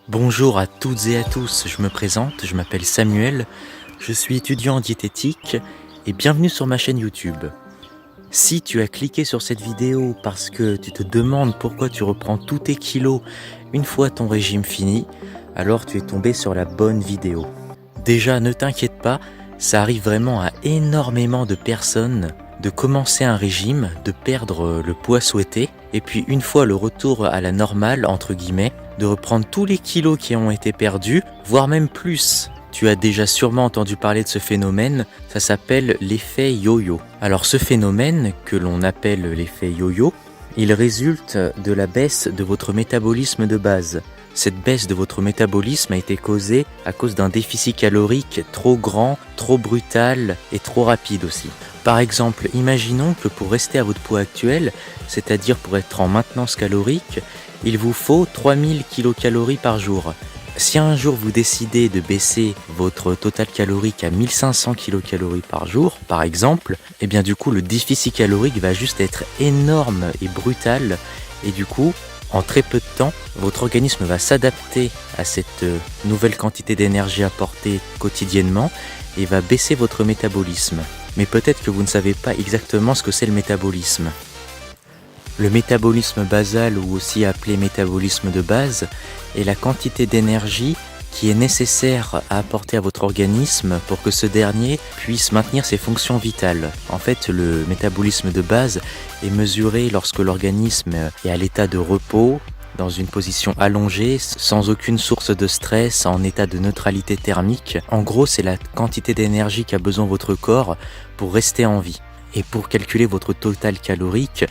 Bonjour à toutes et à tous, je me présente, je m'appelle Samuel, je suis étudiant en diététique et bienvenue sur ma chaîne YouTube. Si tu as cliqué sur cette vidéo parce que tu te demandes pourquoi tu reprends tous tes kilos une fois ton régime fini, alors tu es tombé sur la bonne vidéo. Déjà, ne t'inquiète pas, ça arrive vraiment à énormément de personnes de commencer un régime, de perdre le poids souhaité, et puis une fois le retour à la normale, entre guillemets, de reprendre tous les kilos qui ont été perdus, voire même plus. Tu as déjà sûrement entendu parler de ce phénomène, ça s'appelle l'effet yo-yo. Alors ce phénomène, que l'on appelle l'effet yo-yo, il résulte de la baisse de votre métabolisme de base. Cette baisse de votre métabolisme a été causée à cause d'un déficit calorique trop grand, trop brutal et trop rapide aussi. Par exemple, imaginons que pour rester à votre poids actuel, c'est-à-dire pour être en maintenance calorique, il vous faut 3000 kcal par jour. Si un jour vous décidez de baisser votre total calorique à 1500 kcal par jour, par exemple, et bien du coup le déficit calorique va juste être énorme et brutal, et du coup, en très peu de temps, votre organisme va s'adapter à cette nouvelle quantité d'énergie apportée quotidiennement et va baisser votre métabolisme. Mais peut-être que vous ne savez pas exactement ce que c'est le métabolisme. Le métabolisme basal, ou aussi appelé métabolisme de base, est la quantité d'énergie qui est nécessaire à apporter à votre organisme pour que ce dernier puisse maintenir ses fonctions vitales. En fait, le métabolisme de base est mesuré lorsque l'organisme est à l'état de repos, dans une position allongée, sans aucune source de stress, en état de neutralité thermique. En gros, c'est la quantité d'énergie qu'a besoin votre corps pour rester en vie. Et pour calculer votre total calorique,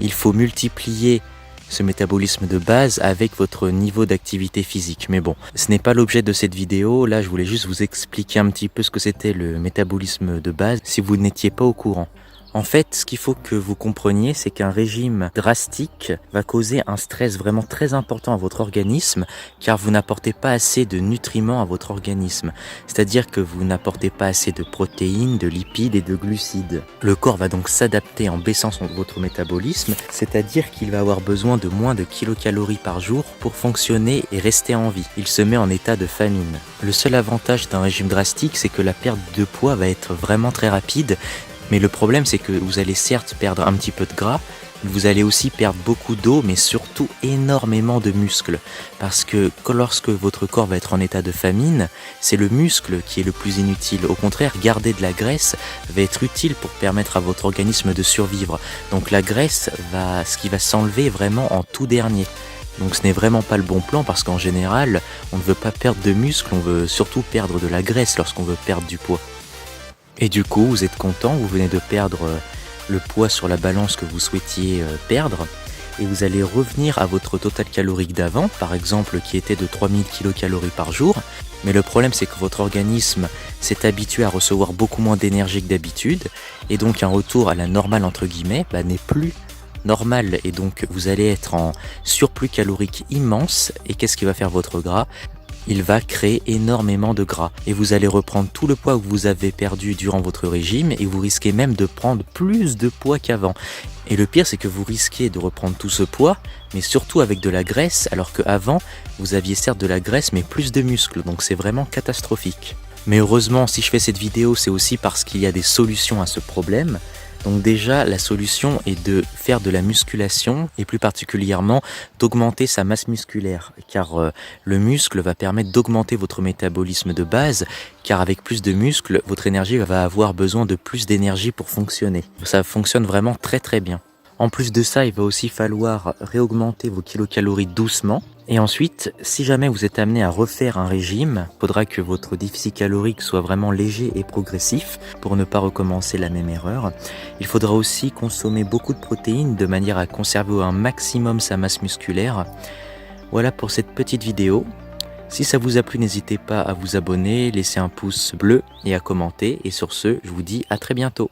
il faut multiplier ce métabolisme de base avec votre niveau d'activité physique. Mais bon, ce n'est pas l'objet de cette vidéo. Là, je voulais juste vous expliquer un petit peu ce que c'était le métabolisme de base, si vous n'étiez pas au courant. En fait, ce qu'il faut que vous compreniez, c'est qu'un régime drastique va causer un stress vraiment très important à votre organisme, car vous n'apportez pas assez de nutriments à votre organisme. C'est-à-dire que vous n'apportez pas assez de protéines, de lipides et de glucides. Le corps va donc s'adapter en baissant votre métabolisme, c'est-à-dire qu'il va avoir besoin de moins de kilocalories par jour pour fonctionner et rester en vie. Il se met en état de famine. Le seul avantage d'un régime drastique, c'est que la perte de poids va être vraiment très rapide. Mais le problème, c'est que vous allez certes perdre un petit peu de gras, mais vous allez aussi perdre beaucoup d'eau, mais surtout énormément de muscles. Parce que lorsque votre corps va être en état de famine, c'est le muscle qui est le plus inutile. Au contraire, garder de la graisse va être utile pour permettre à votre organisme de survivre. Donc la graisse ce qui va s'enlever vraiment en tout dernier. Donc ce n'est vraiment pas le bon plan parce qu'en général, on ne veut pas perdre de muscles, on veut surtout perdre de la graisse lorsqu'on veut perdre du poids. Et du coup, vous êtes content, vous venez de perdre le poids sur la balance que vous souhaitiez perdre, et vous allez revenir à votre total calorique d'avant, par exemple qui était de 3000 kcal par jour, mais le problème c'est que votre organisme s'est habitué à recevoir beaucoup moins d'énergie que d'habitude, et donc un retour à la normale entre guillemets n'est plus normal, et donc vous allez être en surplus calorique immense, et qu'est-ce qui va faire votre gras ? Il va créer énormément de gras et vous allez reprendre tout le poids que vous avez perdu durant votre régime et vous risquez même de prendre plus de poids qu'avant. Et le pire, c'est que vous risquez de reprendre tout ce poids, mais surtout avec de la graisse, alors qu'avant, vous aviez certes de la graisse, mais plus de muscles, donc c'est vraiment catastrophique. Mais heureusement, si je fais cette vidéo, c'est aussi parce qu'il y a des solutions à ce problème. Donc déjà, la solution est de faire de la musculation et plus particulièrement d'augmenter sa masse musculaire, car le muscle va permettre d'augmenter votre métabolisme de base, car avec plus de muscles, votre énergie va avoir besoin de plus d'énergie pour fonctionner. Ça fonctionne vraiment très très bien. En plus de ça, il va aussi falloir réaugmenter vos kilocalories doucement. Et ensuite, si jamais vous êtes amené à refaire un régime, il faudra que votre déficit calorique soit vraiment léger et progressif pour ne pas recommencer la même erreur. Il faudra aussi consommer beaucoup de protéines de manière à conserver un maximum sa masse musculaire. Voilà pour cette petite vidéo. Si ça vous a plu, n'hésitez pas à vous abonner, laisser un pouce bleu et à commenter. Et sur ce, je vous dis à très bientôt.